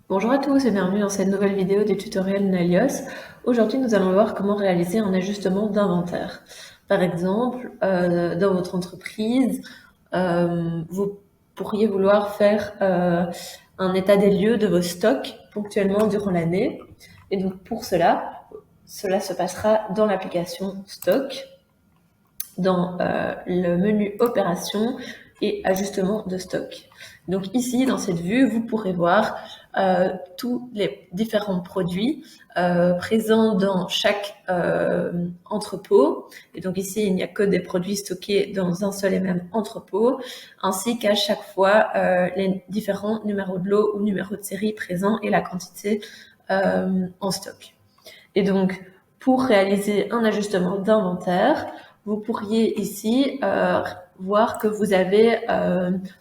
Bonjour à tous et bienvenue dans cette nouvelle vidéo du tutoriel Nalios. Aujourd'hui, nous allons voir comment réaliser un ajustement d'inventaire. Par exemple, dans votre entreprise, vous pourriez vouloir faire un état des lieux de vos stocks ponctuellement durant l'année. Et donc pour cela se passera dans l'application Stock, dans le menu Opérations et Ajustement de stock. Donc ici, dans cette vue, vous pourrez voir tous les différents produits présents dans chaque entrepôt. Et donc ici, il n'y a que des produits stockés dans un seul et même entrepôt, ainsi qu'à chaque fois les différents numéros de lot ou numéros de série présents et la quantité en stock. Et donc, pour réaliser un ajustement d'inventaire, vous pourriez ici voir que vous avez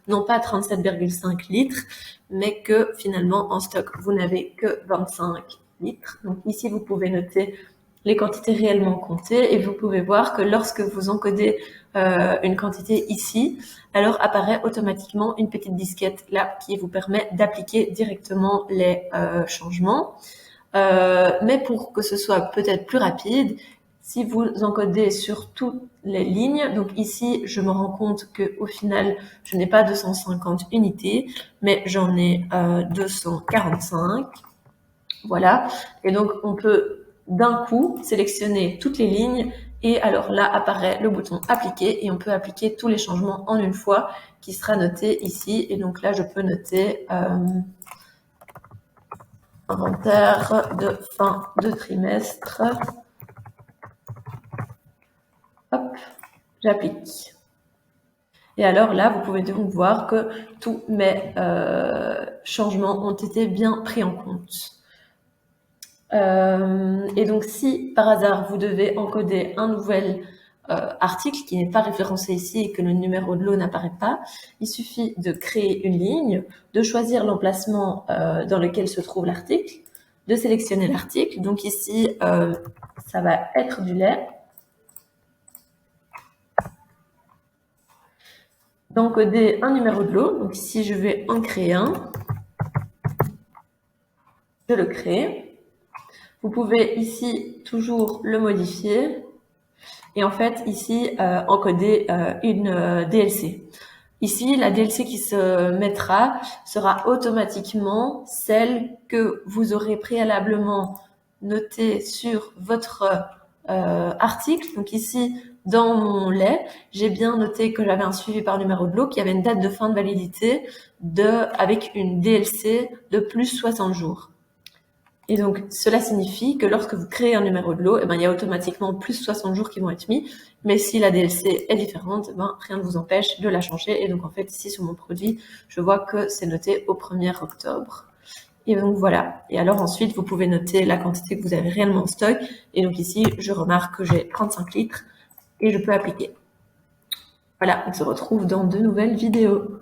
non pas 37,5 litres, mais que finalement en stock, vous n'avez que 25 litres. Donc ici, vous pouvez noter les quantités réellement comptées et vous pouvez voir que lorsque vous encodez une quantité ici, alors apparaît automatiquement une petite disquette là qui vous permet d'appliquer directement les changements. Mais pour que ce soit peut-être plus rapide, si vous encodez sur toutes les lignes, donc ici, je me rends compte qu'au final, je n'ai pas 250 unités, mais j'en ai 245. Voilà. Et donc, on peut d'un coup sélectionner toutes les lignes et alors là apparaît le bouton appliquer et on peut appliquer tous les changements en une fois qui sera noté ici. Et donc là, je peux noter inventaire de fin de trimestre. Hop, j'applique. Et alors là, vous pouvez donc voir que tous mes changements ont été bien pris en compte. Et donc, si par hasard vous devez encoder un nouvel article qui n'est pas référencé ici et que le numéro de lot n'apparaît pas, il suffit de créer une ligne, de choisir l'emplacement dans lequel se trouve l'article, de sélectionner l'article. Donc ici, ça va être du lait. D'encoder un numéro de lot. Donc ici, je vais en créer un. Je le crée. Vous pouvez ici toujours le modifier. Et en fait, ici, encoder une DLC. Ici, la DLC qui se mettra sera automatiquement celle que vous aurez préalablement notée sur votre article. Donc ici, dans mon lait, j'ai bien noté que j'avais un suivi par numéro de lot qui avait une date de fin de validité avec une DLC de plus 60 jours. Et donc, cela signifie que lorsque vous créez un numéro de lot, il y a automatiquement plus 60 jours qui vont être mis. Mais si la DLC est différente, rien ne vous empêche de la changer. Et donc, en fait, ici, sur mon produit, je vois que c'est noté au 1er octobre. Et donc, voilà. Et alors, ensuite, vous pouvez noter la quantité que vous avez réellement en stock. Et donc, ici, je remarque que j'ai 35 litres et je peux appliquer. Voilà, on se retrouve dans de nouvelles vidéos.